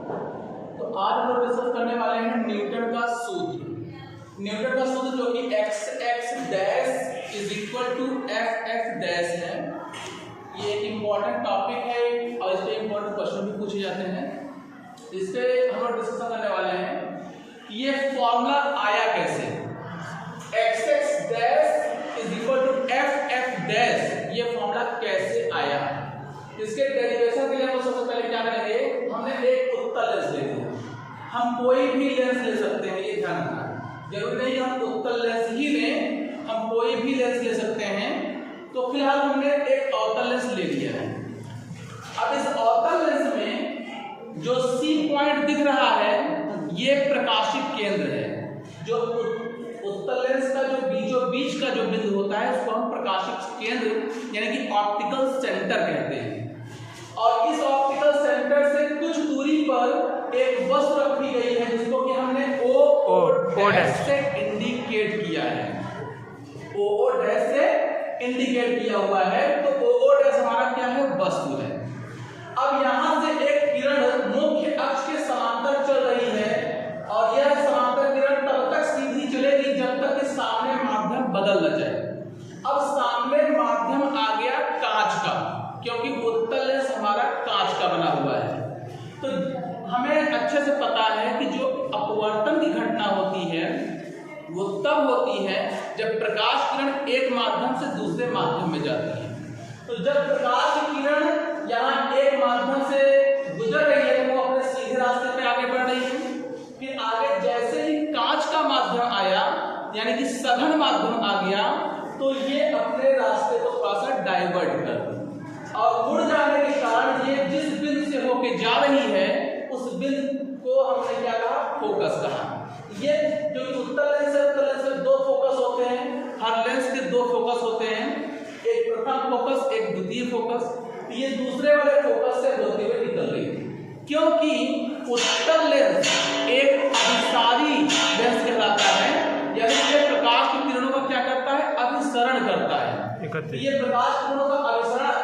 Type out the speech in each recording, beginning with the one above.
तो आज हम लोग डिस्कस करने वाले हैं न्यूटन का सूत्र। न्यूटन का सूत्र जो कि x dash is equal to f dash है। ये एक इम्पॉर्टेंट टॉपिक है और इस पे इम्पॉर्टेंट क्वेश्चन भी पूछे जाते हैं। इस पे हम लोग डिस्कशन करने वाले हैं ये फॉर्मूला आया कैसे, x dash is equal to f dash, ये फॉर्मूला कैसे आया। इसके डेरिवेशन के लिए हम सबसे पहले क्या करेंगे, हमने एक उत्तल लेंस ले लिया। हम कोई भी लेंस ले सकते हैं, ये ध्यान रखना, जरूरी नहीं हम उत्तल लेंस ही लें, हम कोई भी लेंस ले सकते हैं। तो फिलहाल हमने एक अवतल लेंस ले लिया है। अब इस अवतल लेंस में जो C पॉइंट दिख रहा है ये प्रकाशिक केंद्र है। जो उत्तल लेंस का जो बीच का जो बिंदु होता है उसको हम प्रकाशिक केंद्र यानी कि ऑप्टिकल सेंटर कहते हैं। और इस ऑप्टिकल सेंटर से कुछ दूरी पर एक वस्तु रखी गई है जिसको कि हमने O डैश से इंडिकेट किया है। O डैश से इंडिकेट किया हुआ है, तो O डैश हमारा क्या है, वस्तु है। अब यहां से एक किरण मुख्य अक्ष के समांतर चल रही है और यह समांतर किरण तब तक सीधी चलेगी जब तक कि सामने माध्यम बदल न जाए। अब सामने माध्यम आ गया कांच का, क्योंकि उत्तल लेंस हमारा कांच का बना हुआ है। तो हमें अच्छे से पता है कि जो अपवर्तन की घटना होती है वो तब होती है जब प्रकाश किरण एक माध्यम से दूसरे माध्यम में जाती है। तो जब प्रकाश की किरण यहाँ एक माध्यम से गुजर रही है तो वो अपने सीधे रास्ते पे आगे बढ़ रही है। फिर आगे जैसे ही कांच का माध्यम आया यानी कि सघन माध्यम आ गया तो ये अपने रास्ते को थोड़ा सा डाइवर्ट कर और मुड़ जाने के कारण ये जिस बिंदु से होके जा रही है उस बिंदु को हमने क्या कहा, फोकस कहा। ये जो उत्तल लेंस है, उत्तल लेंस में दो फोकस होते हैं, हर लेंस के दो फोकस होते हैं, एक प्रथम फोकस एक द्वितीय फोकस। ये दूसरे वाले फोकस से होते हुए निकल रही है क्योंकि उत्तल लेंस एक अभिसारी लेंस कहलाता है, यानी ये प्रकाश की किरणों का क्या करता है, अभिसरण करता है। ये प्रकाश किरणों का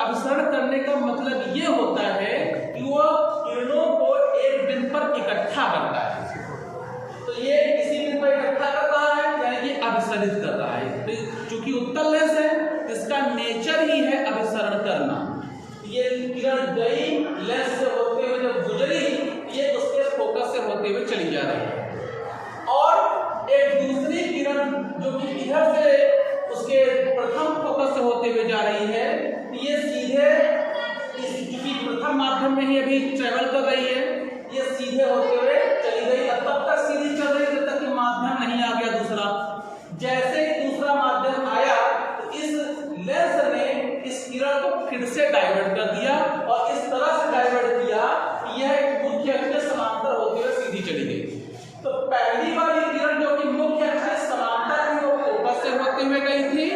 अभिसरण करने का मतलब ये होता है कि वह किरणों को एक बिंदु पर इकट्ठा करता है। तो ये किसी बिंदु पर इकट्ठा कर रहा है यानी कि अभिसरित कर रहा है। तो चूंकि उत्तल लेंस है इसका नेचर ही है अभिसरण करना। ये किरण गई लेंस से होते हुए जब गुजरी ये उसके फोकस से होते हुए चली जा रही है और एक दूसरी किरण जो कि इधर से उसके प्रथम फोकस से होते हुए जा रही है, ये सीधे क्योंकि प्रथम माध्यम में ही अभी ट्रेवल कर रही है, ये सीधे होते हुए चली गई। अब तब तक सीधी चल रही जब तक कि माध्यम नहीं आ गया दूसरा। जैसे ही दूसरा माध्यम आया तो इस लेंस ने इस किरण को फिर से डाइवर्ट कर दिया और इस तरह से डाइवर्ट किया कि यह मुख्य अक्ष के समांतर होते हुए सीधी चली गई। तो पहली वाली किरण जो कि मुख्य अक्ष के समांतर थी वो फोकस से होते हुए गई थी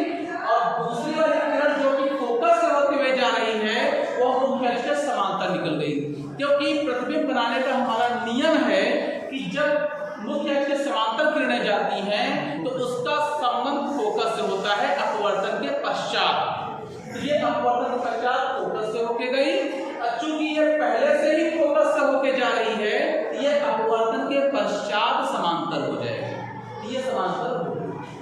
और दूसरी वाली किरण जो कि फोकस से होते हुए जा रही है वो मुख्य अक्ष के समांतर निकल गई। क्योंकि प्रतिबिंब बनाने का हमारा नियम है कि जब मुख्य अक्ष के समांतर किरणें जाती हैं तो उसका संबंध फोकस से होता है अपवर्तन के पश्चात। ये अपवर्तन के पश्चात फोकस से होके गई, चूंकि ये पहले से ही फोकस से होके जा रही है ये अपवर्तन के पश्चात समांतर हो जाएगी। ये समांतर हो गई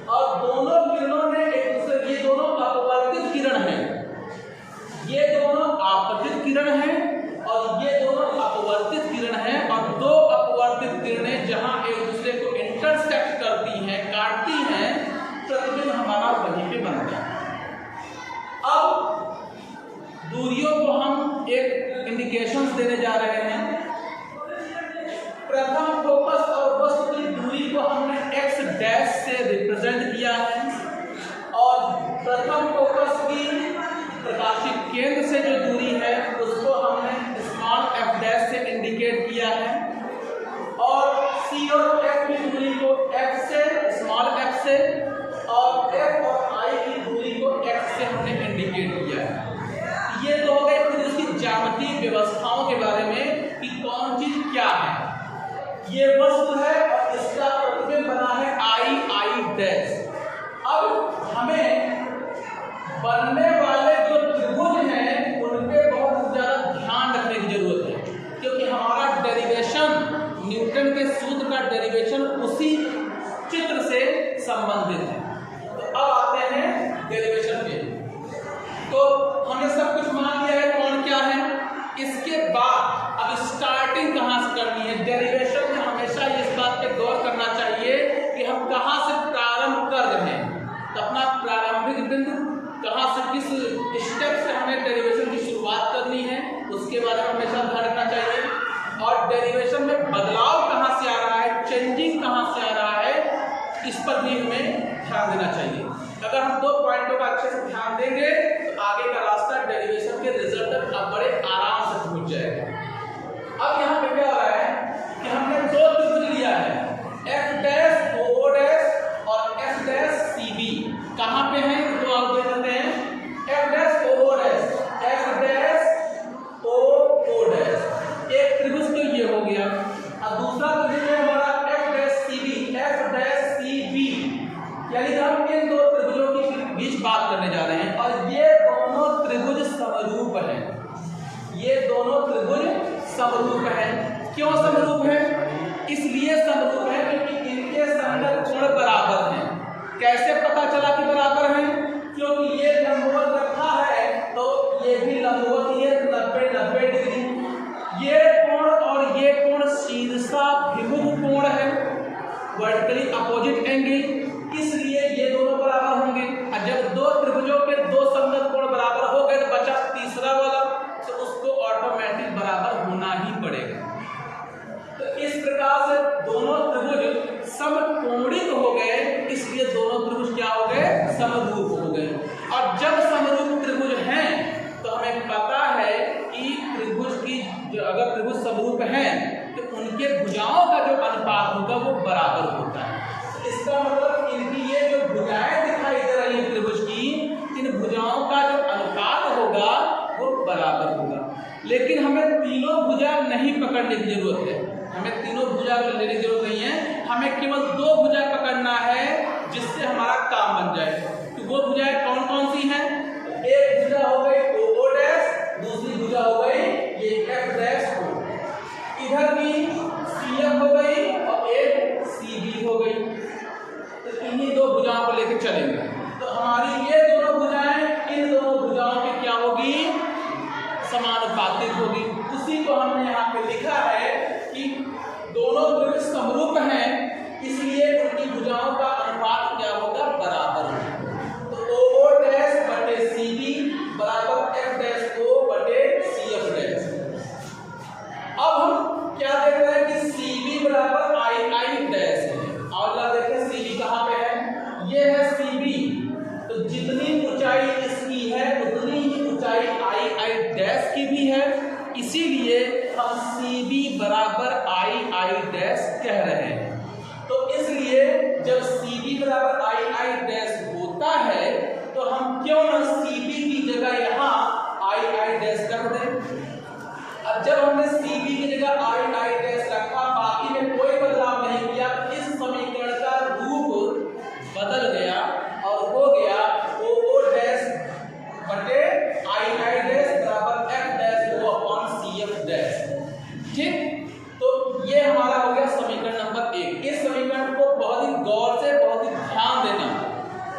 और दोनों किरणों ने एक दूसरे, ये दोनों अपवर्तित किरण हैं, ये दोनों आपतित किरण हैं और ये दोनों अपवर्तित किरण हैं। और दो अपवर्तित किरणें जहां एक दूसरे को इंटरसेक्ट करती हैं, काटती हैं, प्रतिबिंब हमारा वहीं पे बनता है। अब दूरियों को हम एक इंडिकेशंस देने जा रहे हैं। प्रथम फोकस और वस्तु की दूरी को हमने x डैश से रिप्रेजेंट किया है और प्रथम फोकस की प्रकाशिक केंद्र से जो दूरी है उसको हमने स्मॉल f डैश से इंडिकेट किया है और C और F की दूरी को f से, स्मॉल f से और F और I की दूरी को x से हमने इंडिकेट किया है। ये तो हो गए फिर इसकी ज्यामितीय व्यवस्थाओं के बारे में कि कौन चीज क्या है। ये वस्तु है और इसका प्रतिबिंब बना है I डैश। अब हमें बनने वाले जो त्रिभुज हैं उन पे बहुत ज्यादा ध्यान रखने की जरूरत है क्योंकि हमारा डेरिवेशन डेरिवेशन में बदलाव कहाँ से आ रहा है, चेंजिंग कहाँ से आ रहा है, इस पर भी हमें ध्यान देना चाहिए। अगर हम दो पॉइंटों का अच्छे से ध्यान देंगे तो आगे का रास्ता डेरिवेशन के रिजल्ट तक अब बड़े आराम से पहुंच जाएगा। अब यहाँ पे क्या हो रहा है कि हमने दो त्रिभुज लिया है, F डैश O डैश और F डैश CB। कहाँ पे है तो आप देख सकते हैं F dash O dash, F dash O dash. एक त्रिभुज तो ये हो गया, और दूसरा त्रिभुज है हमारा F dash CB, F dash CB। यानी हम इन दो त्रिभुजों के बीच बात करने जा रहे हैं, और ये दोनों त्रिभुज समरूप हैं। ये दोनों त्रिभुज समरूप हैं। क्यों समरूप है? इसलिए समरूप है क्योंकि इनके संगत कोण बराबर हैं। कैसे पता चला कि बराबर हैं? क्योंकि ये लंबवत रखा है तो ये भी लंबवत, ये 90 डिग्री। ये कोण और ये कोण शीर्षाभिमुख कोण है, वर्टिकली अपोजिट एंगल, इसलिए ये दोनों बराबर होंगे। और जब दो त्रिभुजों के दो संगत कोण बराबर हो गए तो बचा तीसरा वाला, तो उसको ऑटोमेटिक बराबर होना ही पड़ेगा। तो इस प्रकार से दोनों त्रिभुज समकोणिक हो गए, इसलिए दोनों त्रिभुज क्या हो गए, समरूप हो गए। और जब समरूप त्रिभुज हैं तो हमें पता है कि त्रिभुज की अगर त्रिभुज समरूप हैं तो उनके भुजाओं का जो अनुपात होगा वो बराबर होता है। इसका मतलब इनकी ये जो भुजाएं दिखाई दे रही है त्रिभुज की, इन भुजाओं का जो अनुपात होगा वो बराबर होगा। लेकिन हमें तीनों भुजा नहीं पकड़ने की जरूरत है, हमें तीनों भुजा लेने की जरूरत नहीं है, हमें केवल दो भुजा पकड़ना है जिससे हमारा काम बन जाए। तो वो भुजाएं कौन कौन सी हैं? एक भुजा हो गई O डैश, दूसरी भुजा हो गई ये F डैश O, इधर भी CF हो गई और एक CB हो गई। तो इन्हीं दो भुजाओं को लेकर चलेंगे। तो हमारी ये दोनों भुजाएं इन दोनों भुजाओं की क्या होगी, समानुपातिक होगी। उसी को हमने यहाँ पे लिखा है कि दोनों त्रिभुज समरूप हैं, इसलिए उनकी भुजाओं का अनुपात क्या होगा, बराबर होगा। तो O डैश बटे CB बराबर F डैश O बटे CF डैश। अब हम क्या देख रहे हैं कि CB बराबर I डैश है। अगला देखें CB कहाँ पे है, ये है CB। तो जितनी ऊंचाई इसकी है उतनी ही ऊंचाई I डैश की भी है, इसीलिए हम CB बराबर I डैश कह रहे हैं। तो इसलिए जब CB बराबर I डैश होता है तो हम क्यों न CB की जगह यहाँ I डैश कर दें। अब जब हमने CB की जगह I डैश रखा, बाकी में कोई बदलाव नहीं किया, इस समीकरण का रूप बदल गया और हो गया O डैश बटे I डैश बराबर F dash O upon CF dash. ठीक, तो ये हमारा हो गया समीकरण नंबर 1। इस समीकरण को बहुत ही गौर से, बहुत ही ध्यान देना।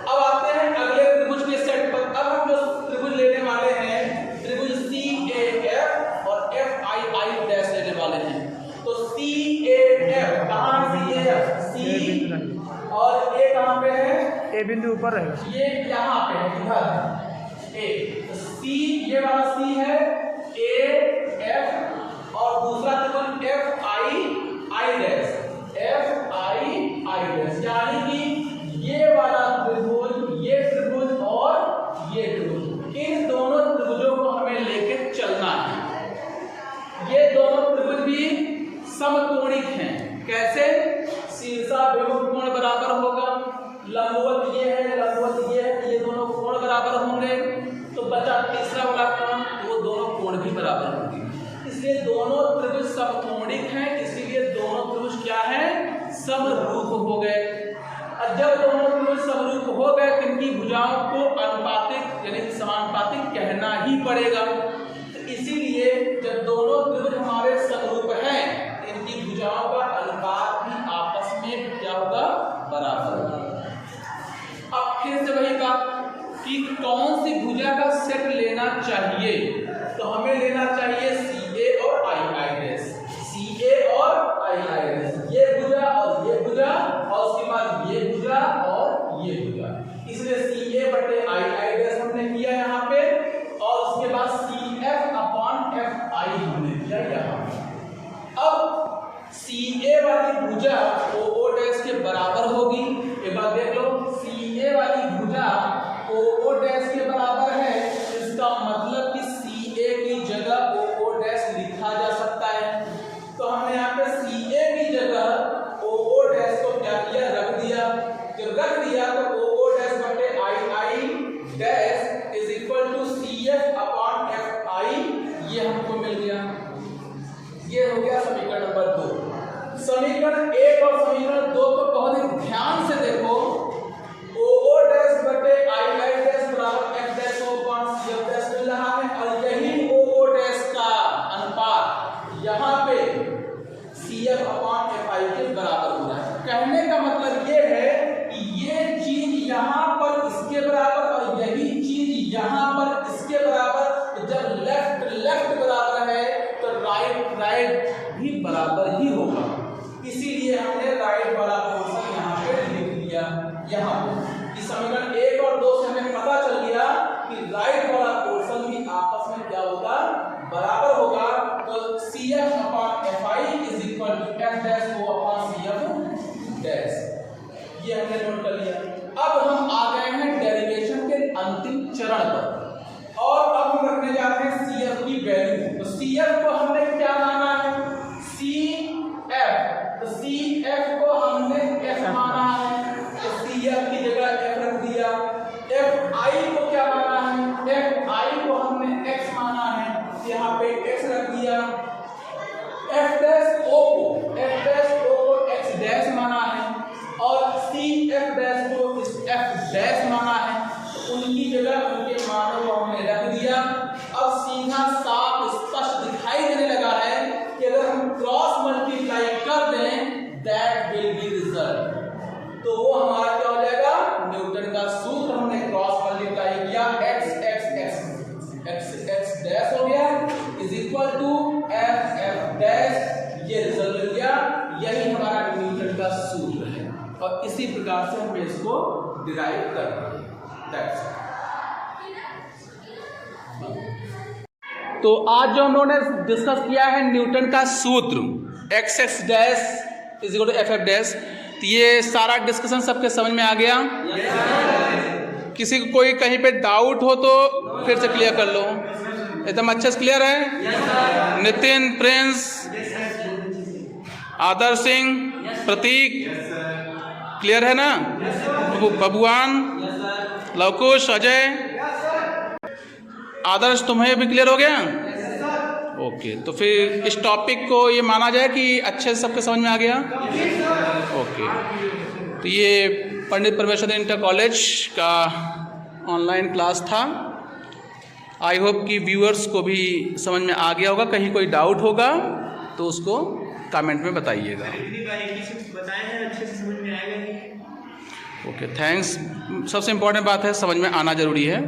अब आते हैं अगले त्रिभुज के सेट पर। अब हम जो त्रिभुज लेने वाले हैं, त्रिभुज CAF और FI डैश लेने वाले हैं। तो CAF कहाँ CAF, C और A कहाँ पे है, A बिंदु ऊपर रहेगा, ये यहाँ पे है, इधर A। तो C ये वाला C है, A F और दूसरा त्रिभुज FI डैश, FI डैश। यानी कि ये वाला त्रिभुज, ये त्रिभुज और ये त्रिभुज, इन दोनों त्रिभुजों को हमें लेके चलना है। ये दोनों त्रिभुज भी समकोणिक हैं। कैसे? शीर्षाभिमुख कोण बराबर होगा, लंबवत ये है, लंबवत ये है, ये दोनों कोण बराबर होंगे। तो बचा तीसरा वाला कोण, वो दोनों कोण भी बराबर होंगे। इसलिए दोनों त्रिभुज समकोणिक हैं, इसीलिए दोनों त्रिभुज क्या हैं, समरूप हो गए। और जब दोनों त्रिभुज समरूप हो गए तो इनकी भुजाओं को अनुपातिक यानी समानुपातिक कहना ही पड़ेगा। तो इसीलिए जब दोनों त्रिभुज हमारे समरूप हैं, इनकी भुजाओं का अनुपात भी आपस में क्या होगा, बराबर होगा। अब फिर से वही बात कि कौन सी भुजा का सेट लेना चाहिए, तो हमें लेना चाहिए CA और I डैश, CA और I डैश, ये भुजा और ये भुजा, और उसके बाद ये भुजा और ये भुजा। इसलिए CA बटे I डैश हमने किया यहाँ पे, और उसके बाद CF अपॉन FI हमने किया यहाँ पे। अब CA वाली भुजा OO डैश के बराबर होगी। एक बात देख लो, CA वाली भुजा OO डैश के बराबर है, इसका मतलब कि CA की जगह OO डैश लिखा जा सकता है। तो हमने यहाँ पे CA की जगह OO डैश को क्या किया, रख दिया। जब रख दिया तो OO डैश बटे II dash is equal to CF upon FI, ये हमको मिल गया। ये हो गया समीकरण नंबर 2। समीकरण 1 और समीकरण 2 को बहुत ही ध्यान से देखो। OO डैश बटे II डैश बराबर F dash upon CF dash मिल रहा है, और यही OO डैश का अनुपात यहाँ पे CF अपॉन FI के बराबर हो रहा है। कहने का मतलब ये है कि ये चीज यहाँ पर इसके बराबर और यही चीज यहाँ पर इसके बराबर। तो जब लेफ्ट लेफ्ट बराबर है तो राइट राइट भी बराबर ही होगा, इसीलिए हमने राइट वाला पोर्शन यहाँ पे लिख लिया। यहाँ पे इस समीकरण 1 और 2 से हमें पता चल गया कि राइट वाला पोर्शन भी आपस में क्या होगा, बराबर होगा। तो CF upon FI is equal to F dash O upon CF dash, ये हमने नोट कर लिया। अब हम आ गए हैं डेरिवेशन के अंतिम चरण पर, और अब हम रखने जा रहे हैं CF की वैल्यू। तो CF को हमने क्या माना है, CF, तो CF को हमने F माना है, तो CF की जगह F रख दिया। FI को क्या माना है, FI को हमने X माना है, यहाँ पे X रख दिया। F डैश O को X डैश माना है, और CF डैश को F डैश माना है। उनकी जगह उनके मानों को हमने रख दिया। अब सीधा साफ स्पष्ट दिखाई देने लगा है कि अगर हम क्रॉस मल्टीप्लाई कर दें दैट विल बी रिजल्ट, तो वो हमारा क्या हो जाएगा, न्यूटन का सूत्र। हमने क्रॉस मल्टीप्लाई किया, x डैश हो गया is equal to F dash, ये रिजल्ट मिल गया। यही हमारा न्यूटन का सूत्र है, और इसी प्रकार से हम इसको डिराइव कर रहे हैं। तो आज जो हम लोगों ने डिस्कस किया है न्यूटन का सूत्र x dash is equal to F dash, तो ये सारा डिस्कशन सबके समझ में आ गया। किसी को कोई कहीं पे डाउट हो तो फिर से क्लियर कर लो। एकदम अच्छे से क्लियर है? नितिन, प्रिंस, आदर्श सिंह, प्रतीक, क्लियर है ना? बबुआन, लवकुश, अजय, आदर्श, तुम्हें भी क्लियर हो गया? ओके, तो फिर इस टॉपिक को ये माना जाए कि अच्छे से सबके समझ में आ गया। ओके, तो ये पंडित परमेश्वर इंटर कॉलेज का ऑनलाइन क्लास था। आई होप कि व्यूअर्स को भी समझ में आ गया होगा। कहीं कोई डाउट होगा तो उसको कमेंट में बताइएगा। Okay, thanks. सबसे इम्पोर्टेंट बात है समझ में आना ज़रूरी है।